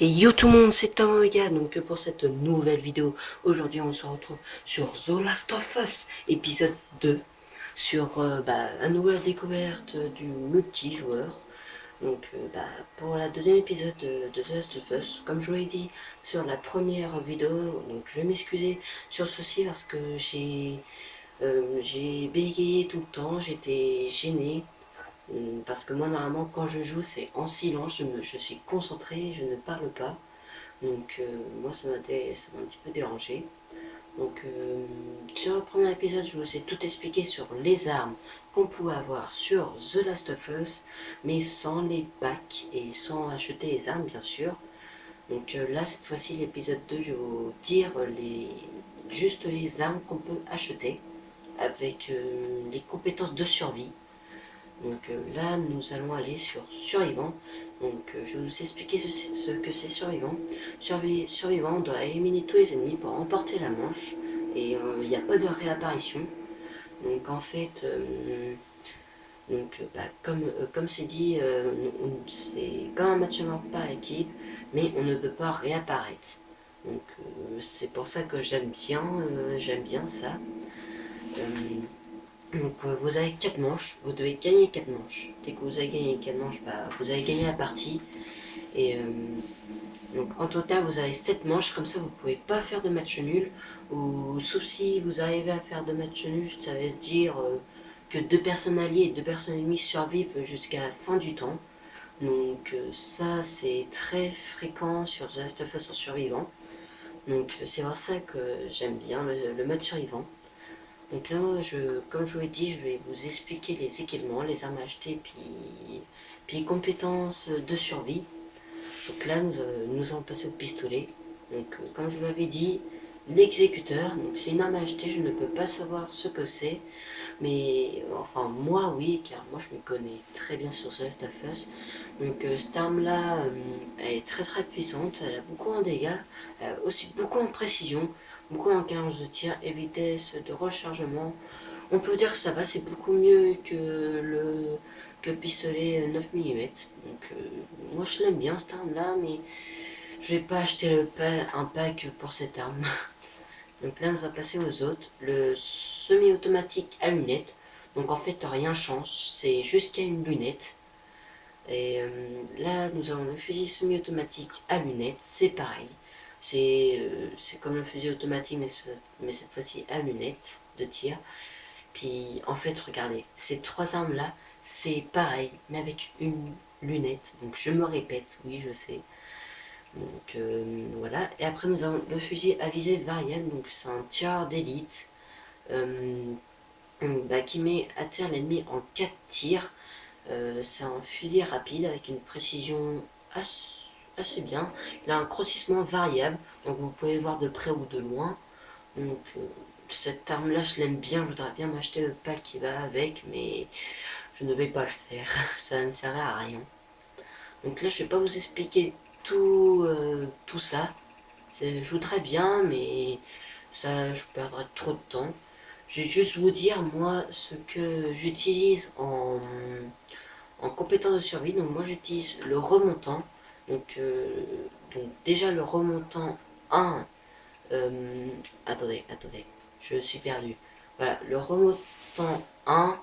Et yo tout le monde, c'est Tom Omega, donc pour cette nouvelle vidéo, aujourd'hui on se retrouve sur The Last of Us, épisode 2, sur la nouvelle découverte du multijoueur. Donc pour la deuxième épisode de The Last of Us, comme je vous l'ai dit sur la première vidéo, donc je vais m'excuser sur ceci parce que j'ai bégayé tout le temps, j'étais gêné. Parce que moi normalement quand je joue c'est en silence, je suis concentré, je ne parle pas. Donc moi ça m'a un petit peu dérangé. Donc sur le premier épisode je vous ai tout expliqué sur les armes qu'on pouvait avoir sur The Last of Us, mais sans les packs et sans acheter les armes bien sûr. Donc là cette fois-ci l'épisode 2 je vais vous dire juste les armes qu'on peut acheter avec les compétences de survie. Donc là, nous allons aller sur survivant. Donc je vais vous expliquer ce que c'est survivant. Survivant, on doit éliminer tous les ennemis pour remporter la manche. Et il n'y a pas de réapparition. Donc en fait, comme c'est dit, c'est comme un match mort par équipe, mais on ne peut pas réapparaître. Donc c'est pour ça que j'aime bien ça. Donc vous avez 4 manches, vous devez gagner 4 manches. Dès que vous avez gagné 4 manches, vous avez gagné la partie. Et donc en total vous avez 7 manches, comme ça vous ne pouvez pas faire de match nul. Ou sauf si vous arrivez à faire de match nul, ça veut dire que 2 personnes alliées et 2 personnes ennemies survivent jusqu'à la fin du temps. Donc ça c'est très fréquent sur The Last of Us en survivant. Donc c'est pour ça que j'aime bien le mode survivant. Donc là, comme je vous l'ai dit, je vais vous expliquer les équipements, les armes à acheter, puis les compétences de survie. Donc là, nous allons passer au pistolet. Donc comme je vous l'avais dit, l'exécuteur, donc c'est une arme à acheter, je ne peux pas savoir ce que c'est, mais enfin moi oui, car moi je me connais très bien sur The Last of Us. Donc cette arme là, elle est très très puissante, elle a beaucoup en dégâts, aussi beaucoup en précision, beaucoup en cadence de tir et vitesse de rechargement. On peut dire que ça va, c'est beaucoup mieux que le pistolet 9 mm. Donc moi je l'aime bien cette arme là, mais je vais pas acheter un pack pour cette arme. Donc là on va passer aux autres. Le semi-automatique à lunettes. Donc en fait rien change, c'est juste qu'il y a une lunette. Et là nous avons le fusil semi-automatique à lunettes, c'est pareil. C'est comme le fusil automatique mais cette fois-ci à lunettes de tir. Puis en fait, regardez, ces 3 armes là, c'est pareil, mais avec une lunette. Donc je me répète, oui, je sais. Donc voilà. Et après, nous avons le fusil à visée variable. Donc c'est un tir d'élite euh, qui met à terre l'ennemi en 4 tirs. C'est un fusil rapide avec une précision assez bien. Il a un grossissement variable, donc vous pouvez voir de près ou de loin. Donc cette arme là je l'aime bien, je voudrais bien m'acheter le pack qui va avec, mais je ne vais pas le faire, ça ne sert à rien. Donc là je vais pas vous expliquer tout ça, je voudrais bien mais ça je perdrais trop de temps. Je vais juste vous dire moi ce que j'utilise en compétence de survie. Donc moi j'utilise le remontant, donc, donc déjà le remontant 1. Attendez, je suis perdu. Voilà, le remontant 1,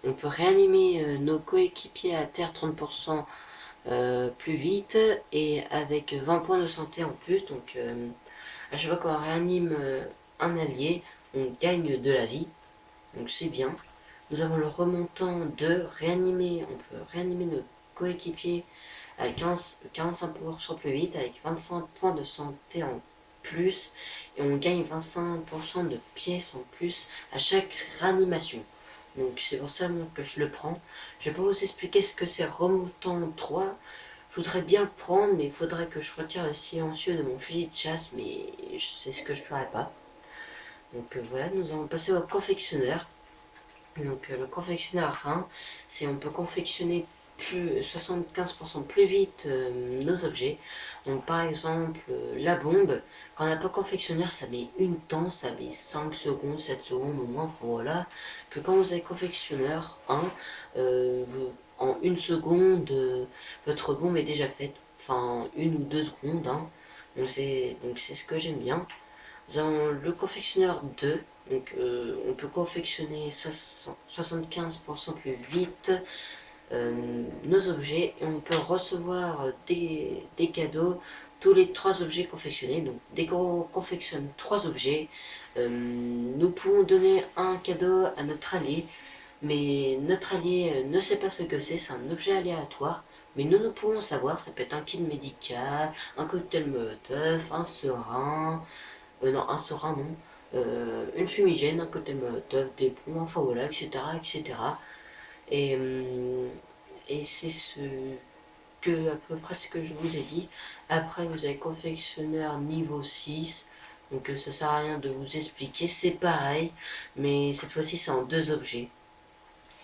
on peut réanimer nos coéquipiers à terre 30% plus vite et avec 20 points de santé en plus. Donc à chaque fois qu'on réanime un allié, on gagne de la vie. Donc c'est bien. Nous avons le remontant de réanimer, on peut réanimer nos coéquipiers avec 45% plus vite, avec 25 points de santé en plus, et on gagne 25% de pièces en plus à chaque réanimation. Donc c'est pour ça que je le prends. Je vais pas vous expliquer ce que c'est remontant 3. Je voudrais bien le prendre, mais il faudrait que je retire le silencieux de mon fusil de chasse, mais c'est ce que je ferai pas. Donc voilà, nous allons passer au confectionneur. Donc le confectionneur 1, c'est on peut confectionner 75% plus vite nos objets. Donc par exemple la bombe, quand on n'a pas confectionneur ça met une temps, ça met 5 secondes, 7 secondes au moins, voilà. Que quand vous avez confectionneur 1, en une seconde, votre bombe est déjà faite. Enfin, 1 ou 2 secondes. Hein. Donc c'est ce que j'aime bien. Nous avons le confectionneur 2. Donc on peut confectionner 75% plus vite nos objets et on peut recevoir des cadeaux tous les 3 objets confectionnés. Donc dès qu'on confectionne 3 objets, nous pouvons donner un cadeau à notre allié, mais notre allié ne sait pas ce que c'est un objet aléatoire. Mais nous pouvons savoir, ça peut être un kit médical, un cocktail Molotov, un serin, non, un serin non, une fumigène, un cocktail Molotov, des pompes, enfin voilà, etc. etc. Et, et c'est à peu près ce que je vous ai dit. Après, vous avez confectionneur niveau 6. Donc ça sert à rien de vous expliquer. C'est pareil, mais cette fois-ci, c'est en 2 objets.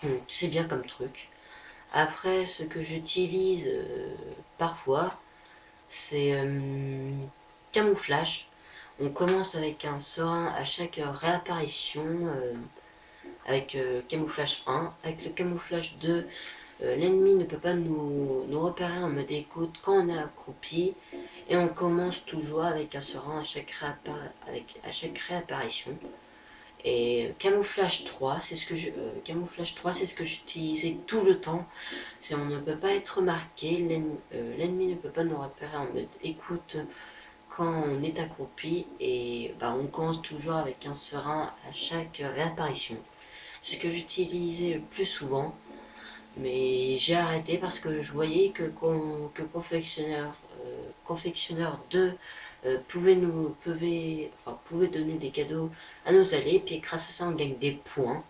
Donc c'est bien comme truc. Après, ce que j'utilise parfois, c'est camouflage. On commence avec un serin à chaque réapparition. Avec camouflage 1. Avec le camouflage 2, l'ennemi ne peut pas nous repérer en mode écoute quand on est accroupi. Et on commence toujours avec un serin à chaque réapparition. Et camouflage 3, c'est ce que j'utilisais tout le temps. C'est on ne peut pas être remarqué, l'ennemi ne peut pas nous repérer en mode écoute quand on est accroupi. Et bah, on commence toujours avec un serin à chaque réapparition. C'est ce que j'utilisais le plus souvent. Mais j'ai arrêté parce que je voyais que confectionneur 2 pouvait donner des cadeaux à nos alliés, puis grâce à ça on gagne des points.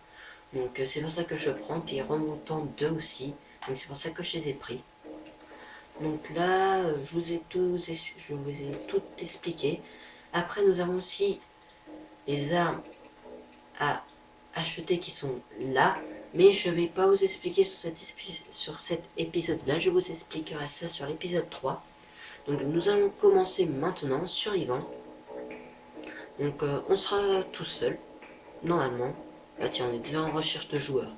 Donc c'est pour ça que je prends, puis remontant 2 aussi. Donc c'est pour ça que je les ai pris. Donc là, je vous ai tout expliqué. Après nous avons aussi les armes à acheter qui sont là. Mais je ne vais pas vous expliquer sur cet épisode-là, je vous expliquerai ça sur l'épisode 3. Donc nous allons commencer maintenant, survivant. Donc on sera tout seul, normalement. Ah tiens, on est déjà en recherche de joueurs.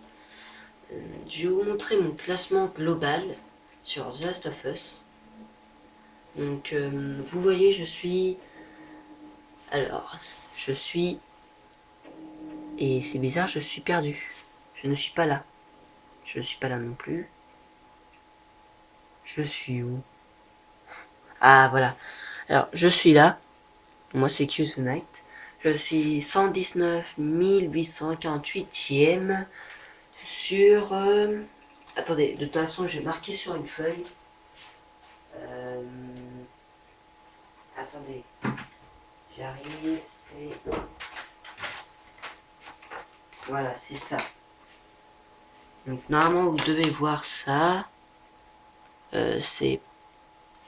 Je vais vous montrer mon classement global sur The Last of Us. Donc vous voyez, je suis... Et c'est bizarre, je suis perdu. Je ne suis pas là. Je ne suis pas là non plus. Je suis où? Ah, voilà. Alors, je suis là. Moi, c'est Q The Night. Je suis 119 848e sur... Attendez, de toute façon, j'ai marqué sur une feuille. Attendez. J'arrive, c'est... Voilà, c'est ça. Donc, normalement, vous devez voir ça. C'est...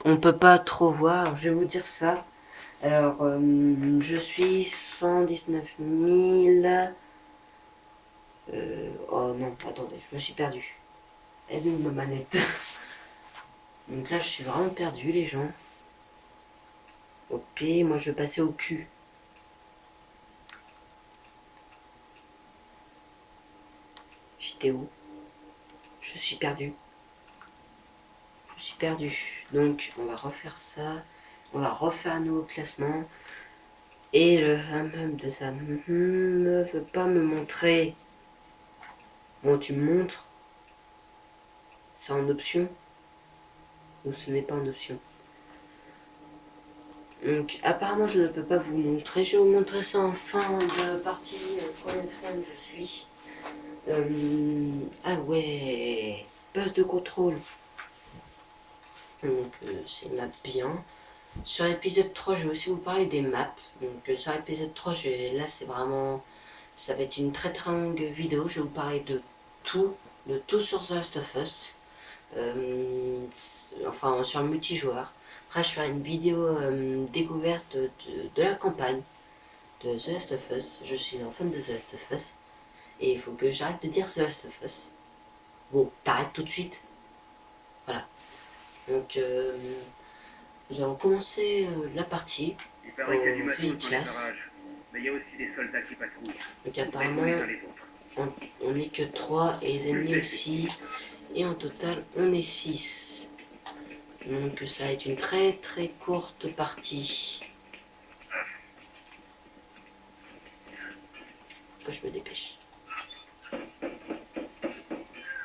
On peut pas trop voir. Je vais vous dire ça. Alors, je suis 119 000... oh non, attendez, je me suis perdu. Elle est où ma manette? Donc là, je suis vraiment perdu, les gens. Au P, moi je vais passer au Q. J'étais où? Je suis perdu. Je suis perdu. Donc, on va refaire ça. On va refaire un nouveau classement. Et le hum de ça ne veut pas me montrer. Bon, tu me montres. C'est en option. Ou ce n'est pas en option. Donc apparemment je ne peux pas vous montrer. Je vais vous montrer ça en fin de partie. Combien de semaines je suis. Ah ouais. Poste de contrôle. Donc c'est map bien. Sur l'épisode 3 je vais aussi vous parler des maps. Donc sur l'épisode 3 là c'est vraiment... Ça va être une très très longue vidéo. Je vais vous parler de tout sur The Last of Us. Enfin sur le multijoueur. Après je ferai une vidéo découverte de la campagne de The Last of Us. Je suis un fan de The Last of Us. Et il faut que j'arrête de dire The Last of Us. Bon, t'arrêtes tout de suite. Voilà. Donc nous allons commencer la partie. Il paraît qu'il y a du matos dans les parages, mais il y a aussi des soldats qui patrouillent. Donc apparemment, on n'est que 3 et les ennemis aussi. Et en total, on est 6. Donc ça va être une très très courte partie. Que je me dépêche.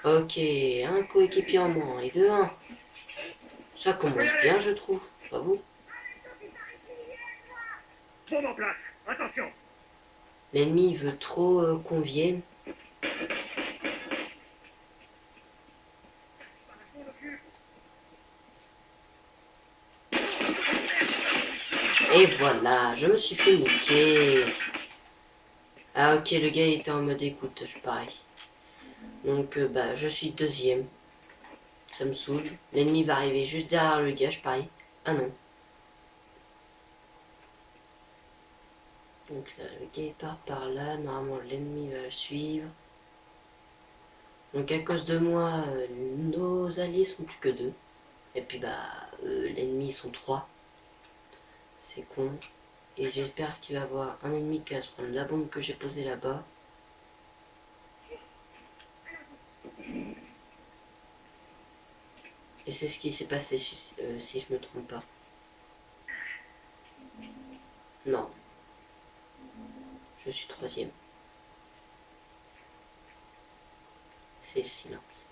Ok, un coéquipier en moins et 2-1. Ça commence bien, je trouve. Pas vous? Bombe en place. Attention. L'ennemi veut trop qu'on vienne. Et voilà, je me suis fait niquer. Ah ok, le gars était en mode écoute, je parie. Donc bah je suis deuxième. Ça me saoule. L'ennemi va arriver juste derrière le gars, je parie. Ah non. Donc là, le gars part par là. Normalement, l'ennemi va le suivre. Donc à cause de moi, nos alliés sont plus que 2. Et puis bah, l'ennemi sont 3. C'est con. Et j'espère qu'il va y avoir un ennemi qui va se prendre la bombe que j'ai posée là-bas. Et c'est ce qui s'est passé si je me trompe pas. Non. Je suis troisième. C'est le silence.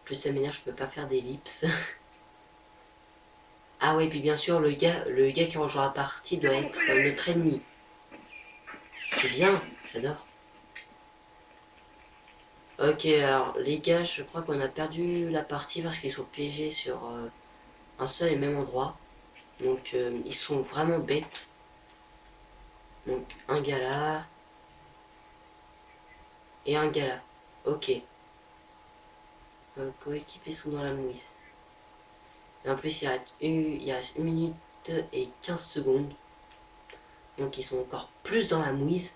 Plus ça m'énerve, je peux pas faire d'ellipse. Ah ouais, puis bien sûr, le gars qui rejoint la partie doit être notre ennemi. C'est bien, j'adore. Ok, alors les gars, je crois qu'on a perdu la partie parce qu'ils sont piégés sur un seul et même endroit. Donc ils sont vraiment bêtes. Donc un gars là et un gars là. Ok. Coéquipiers sont dans la mouise. Et en plus il reste 1 minute et 15 secondes. Donc ils sont encore plus dans la mouise.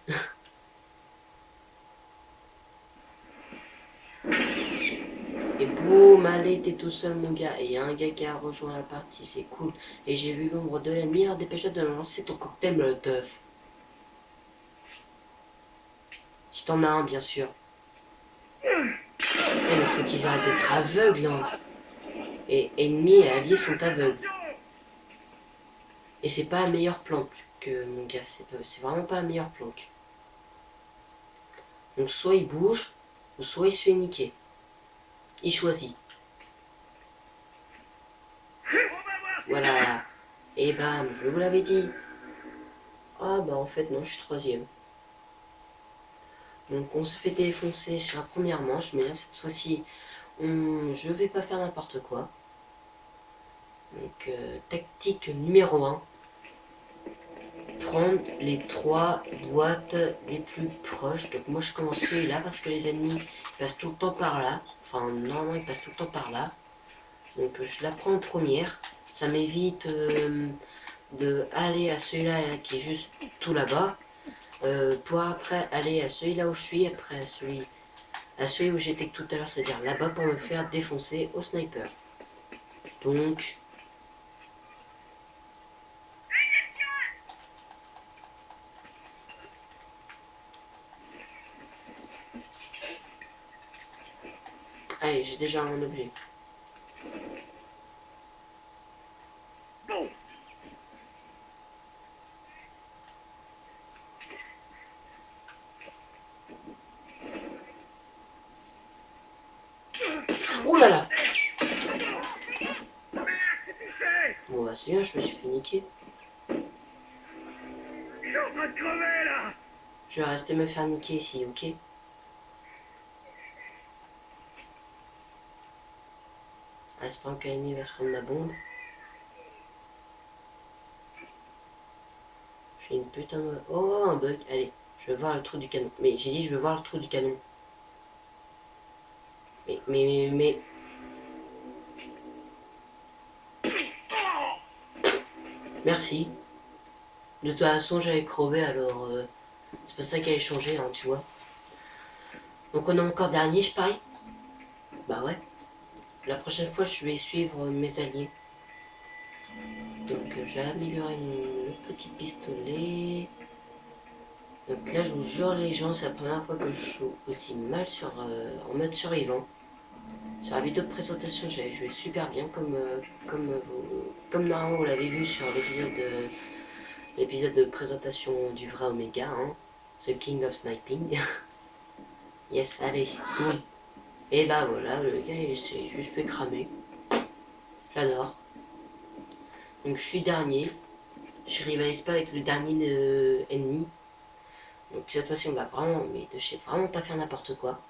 Et boum, allez, t'es tout seul mon gars. Et il y a un gars qui a rejoint la partie, c'est cool. Et j'ai vu l'ombre de l'ennemi, alors dépêche-toi de lancer ton cocktail Molotov. Si t'en as un, bien sûr. Eh, mais faut qu'ils arrêtent d'être aveugles, hein. Et ennemis et alliés sont aveugles. Et c'est pas la meilleure planque que mon gars, c'est vraiment pas la meilleure planque. Donc soit il bouge, ou soit il se fait niquer. Il choisit. Voilà. Et bam, je vous l'avais dit. Ah bah en fait non, je suis troisième. Donc on se fait défoncer sur la première manche, mais là cette fois-ci, je vais pas faire n'importe quoi. Donc tactique numéro 1. Prendre les 3 boîtes les plus proches. Donc moi je commence celui-là parce que les ennemis passent tout le temps par là. Enfin normalement ils passent tout le temps par là. Donc je la prends en première. Ça m'évite de aller à celui-là qui est juste tout là-bas. Pour après aller à celui-là où je suis, après à celui où j'étais tout à l'heure, c'est-à-dire là-bas pour me faire défoncer au sniper. Donc allez, j'ai déjà un objet. Oh là là. Bon bah c'est bien, je me suis fait niquer. Je suis en train de crever là. Je vais rester me faire niquer ici, ok? Ah, j'espère que l'ennemi va se prendre ma bombe. Je fais une putain de... Oh, un bug. Allez, je vais voir le trou du canon. Mais j'ai dit je veux voir le trou du canon. Mais... Merci. De toute façon, j'avais crevé, alors... c'est pas ça qui allait changer, hein, tu vois. Donc on est encore dernier, je parie. Bah ouais. La prochaine fois, je vais suivre mes alliés. Donc j'ai amélioré le petit pistolet. Donc là, je vous jure les gens, c'est la première fois que je joue aussi mal en mode survivant. Sur la vidéo de présentation, j'ai joué super bien, comme normalement vous l'avez vu sur l'épisode de présentation du vrai Omega, hein, The King of Sniping. Yes, allez, boum. Et bah voilà, le gars il s'est juste fait cramer. J'adore. Donc je suis dernier. Je rivalise pas avec le dernier ennemi. Donc cette fois-ci on va vraiment, mais je sais vraiment pas faire n'importe quoi.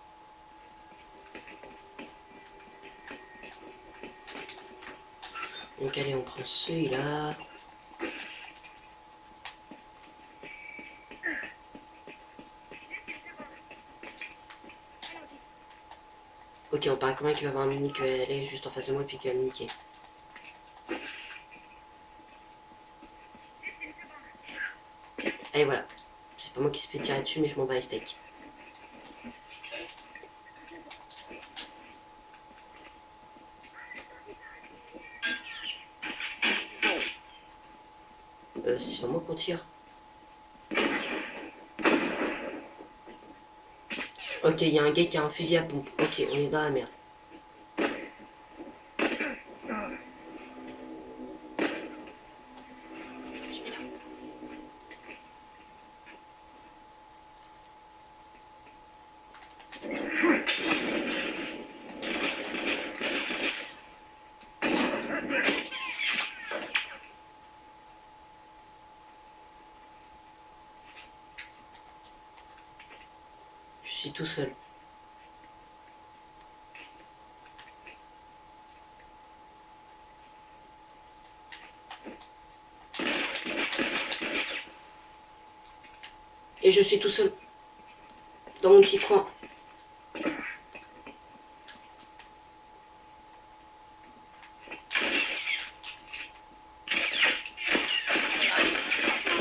Donc allez, on prend celui-là. Ok, on parle comment qu'il va y avoir un ennemi qui va aller juste en face de moi et puis qui va me niquer. Allez, voilà. C'est pas moi qui se fait tirer dessus, mais je m'en bats les steaks. C'est sur moi qu'on tire. Ok, il y a un gars qui a un fusil à pompe. Ok, on est dans la merde. Je suis tout seul. Et je suis tout seul. Dans mon petit coin.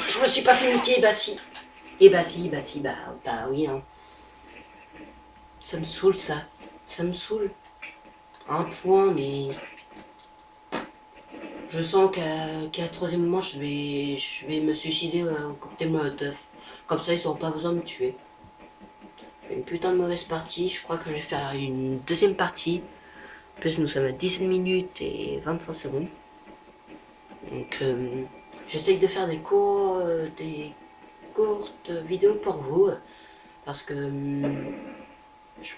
Je me suis pas fait niquer, bah si. Et bah si, bah oui, hein. Ça me saoule ça. Ça me saoule. Un point, mais... Je sens qu'à la troisième moment, je vais me suicider au cocktail Molotov. Comme ça, ils n'auront pas besoin de me tuer. Une putain de mauvaise partie. Je crois que je vais faire une deuxième partie. En plus, nous sommes à 17 minutes et 25 secondes. Donc, j'essaye de faire des courtes vidéos pour vous. Parce que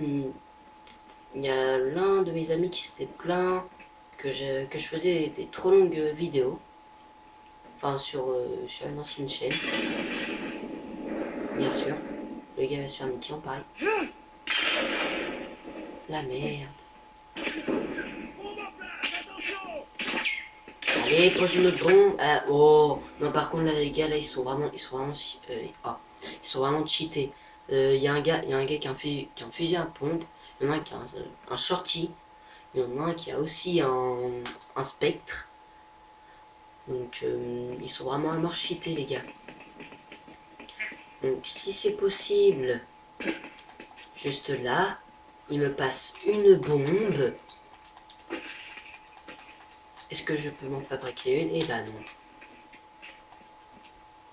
il y a l'un de mes amis qui s'était plaint que je faisais des trop longues vidéos. Enfin, sur une ancienne chaîne. Bien sûr. Le gars va se faire niquer en pareil. La merde. Allez, pose une autre bombe. Ah, oh. Non, par contre, là, les gars, là, ils sont vraiment ils sont vraiment cheatés. Il y a un gars qui a un fusil à pompe. Il y en a un qui a un shorty. Il y en a un qui a aussi un spectre. Donc, ils sont vraiment à mort cheatés, les gars. Donc, si c'est possible, juste là, il me passe une bombe. Est-ce que je peux m'en fabriquer une? Eh ben non.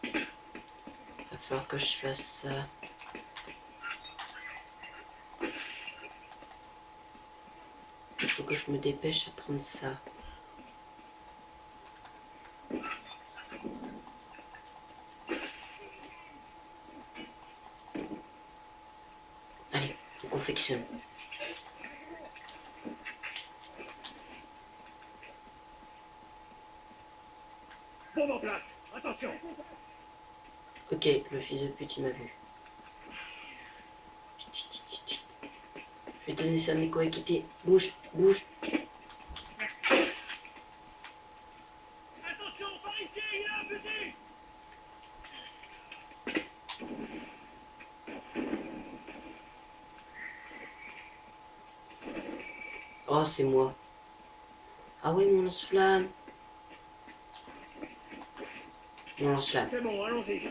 Va falloir que je fasse ça. Il faut que je me dépêche à prendre ça. Allez, on confectionne. Bombe en place. Attention. Ok, le fils de pute, il m'a vu. Je vais donner ça à mes coéquipiers. Bouge, bouge. Attention, par ici, il a un fusil. Oh, c'est moi. Ah ouais, mon lance-flamme. Mon lance-flamme. C'est bon, allons-y.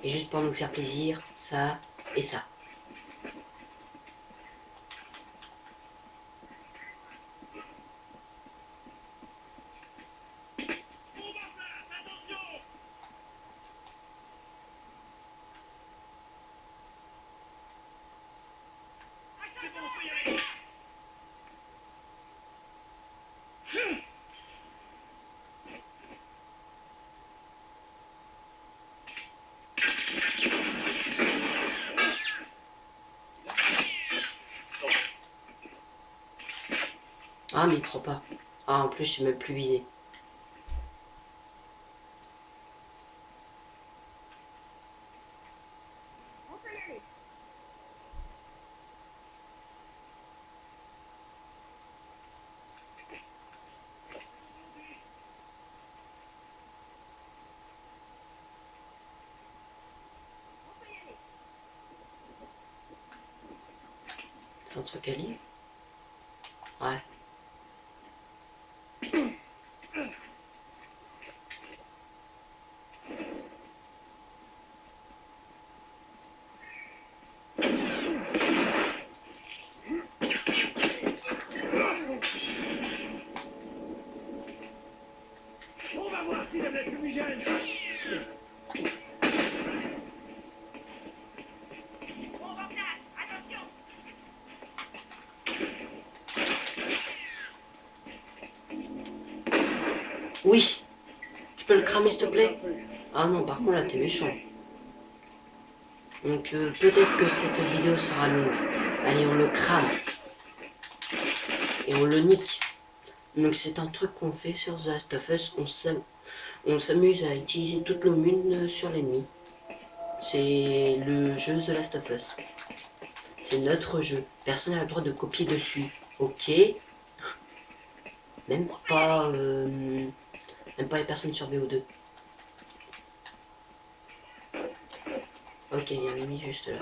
Et juste pour nous faire plaisir, ça et ça. Ah, mais il prend pas. Ah, en plus, je suis même plus visé. C'est un truc à lire? Ouais. On va voir s'il aime la fumigène. Oui. Tu peux le cramer, s'il te plaît? Ah non, par contre, là, t'es méchant. Donc, peut-être que cette vidéo sera longue. Allez, on le crame. Et on le nique. Donc, c'est un truc qu'on fait sur The Last of Us. On s'amuse à utiliser toute l'aumune sur l'ennemi. C'est le jeu The Last of Us. C'est notre jeu. Personne n'a le droit de copier dessus. Ok. Même pas les personnes sur BO2. Ok, il y a un ennemi juste là.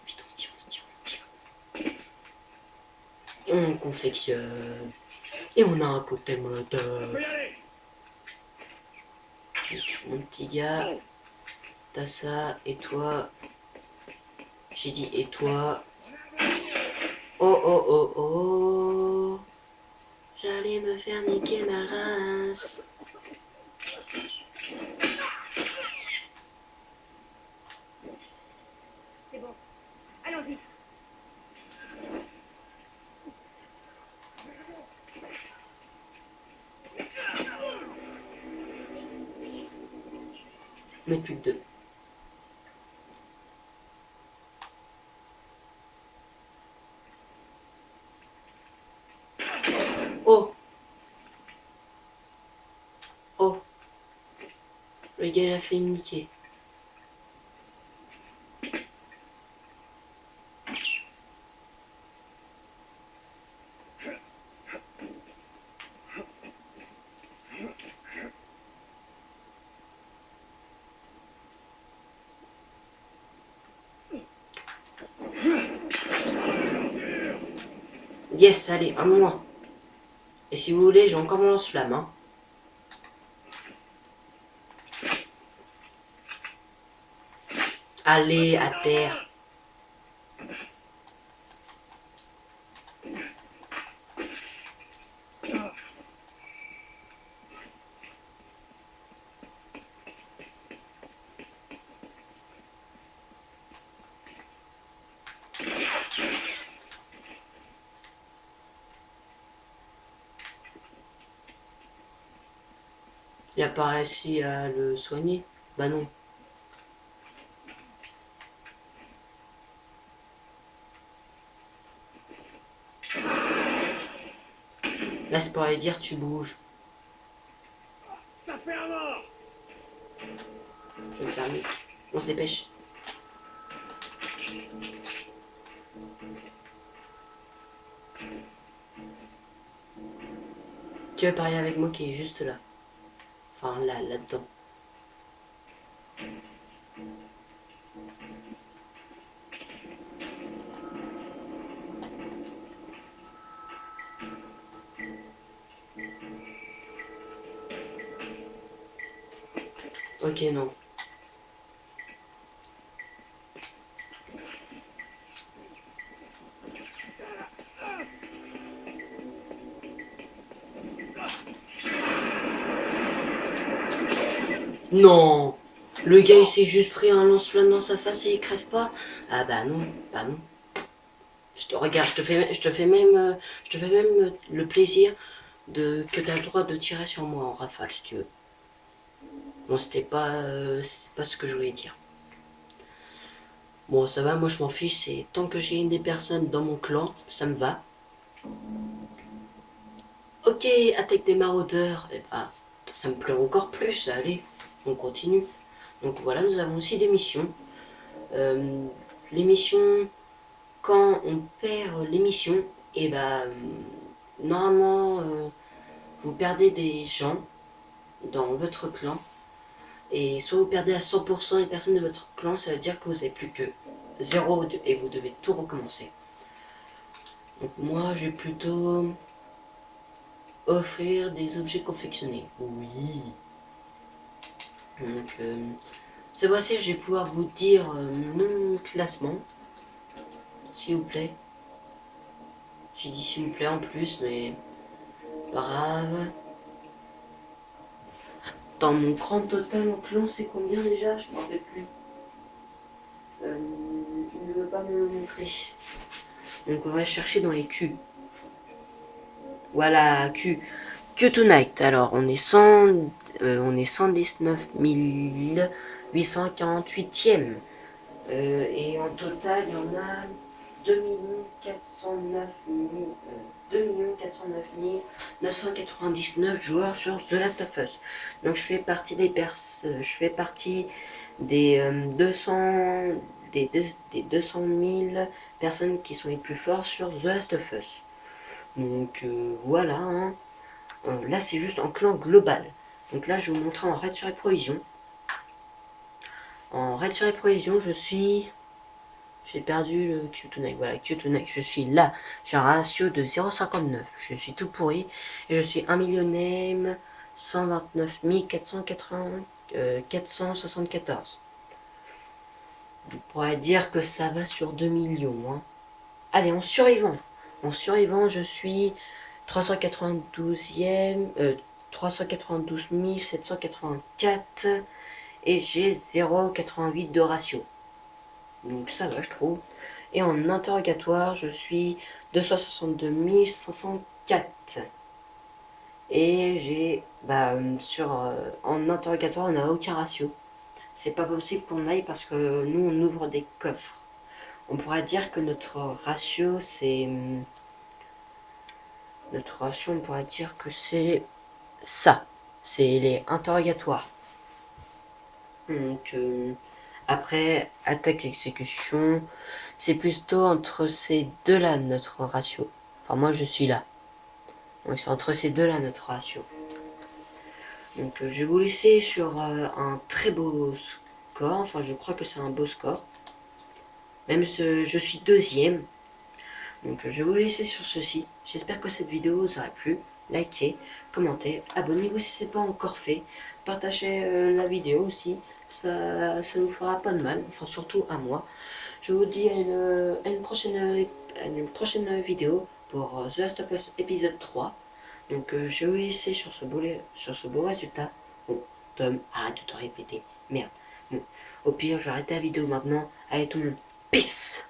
Vite, on se tire. On confectionne. Et on a un cocktail molotov. Donc, mon petit gars, t'as ça, et toi. J'ai dit, et toi. Oh oh oh oh. J'allais me faire niquer ma race. C'est bon. Allons-y. Mais plus que deux. Oh. Oh. Le gars il a fait me niquer. Yes, allez, un de moins. Et si vous voulez, j'ai encore mon lance-flamme. Hein. Allez, à terre. Il a pas réussi à le soigner. Bah non. Là, c'est pour aller dire tu bouges. Ça fait un mort. Je vais me faire nique. On se dépêche. Tu veux parier avec moi qui est juste là. Enfin, là, là-dedans. Ok, non. Non. Le gars, il s'est juste pris un lance-flamme dans sa face et il crève pas. Ah bah non, bah non. Je te regarde, je te fais même le plaisir de que t'as le droit de tirer sur moi en rafale si tu veux. Bon, c'est pas ce que je voulais dire. Bon, ça va, moi je m'en fiche, c'est tant que j'ai des personnes dans mon clan, ça me va. Ok, attaque des maraudeurs, et bah, ça me plaît encore plus, allez, on continue. Donc voilà, nous avons aussi des missions. Les missions, quand on perd les missions, et bah, normalement, vous perdez des gens dans votre clan. Et soit vous perdez à 100% les personnes de votre clan, ça veut dire que vous n'avez plus que 0 et vous devez tout recommencer. Donc moi, je vais plutôt offrir des objets confectionnés. Oui. Donc, cette fois-ci, je vais pouvoir vous dire mon classement. S'il vous plaît. J'ai dit s'il vous plaît en plus, mais pas grave. Dans mon grand total en clan, c'est combien déjà? Je ne me rappelle plus. Il ne veut pas me le montrer. Donc on va chercher dans les Q. Voilà, Q. Q Tonight. Alors on est 119 848e. Et en total, il y en a 2 409 999 joueurs sur The Last of Us. Donc je fais partie des 200 000 personnes qui sont les plus fortes sur The Last of Us. Donc voilà, hein. Là c'est juste en clan global. Donc là je vais vous montrer en raid sur les provisions. En raid sur les provisions, j'ai perdu le Q2Nike. Voilà, Q2Nike, je suis là. J'ai un ratio de 0,59. Je suis tout pourri. Et je suis 1 millionième 129 474. On pourrait dire que ça va sur 2 millions. Hein. Allez, en survivant. En survivant, je suis 392e. 392 784. Et j'ai 0,88 de ratio. Donc ça va, je trouve. Et en interrogatoire, je suis 262 504. Et j'ai, en interrogatoire, on n'a aucun ratio. C'est pas possible qu'on aille parce que nous, on ouvre des coffres. On pourrait dire que notre ratio, c'est... Notre ratio, on pourrait dire que c'est ça. C'est les interrogatoires. Donc, après, attaque-exécution, c'est plutôt entre ces deux-là notre ratio. Enfin, moi, je suis là. Donc, c'est entre ces deux-là notre ratio. Donc, je vais vous laisser sur un très beau score. Enfin, je crois que c'est un beau score. Même si je suis deuxième. Donc, je vais vous laisser sur ceci. J'espère que cette vidéo vous aura plu. Likez, commentez, abonnez-vous si ce n'est pas encore fait. Partagez la vidéo aussi. Ça nous fera pas de mal. Enfin, surtout à moi. Je vous dis à une prochaine vidéo pour The Last of Us épisode 3. Donc je vais vous laisser sur ce beau résultat. Bon, Tom, arrête de te répéter. Merde. Bon, au pire, j'arrête la vidéo maintenant. Allez tout le monde, peace!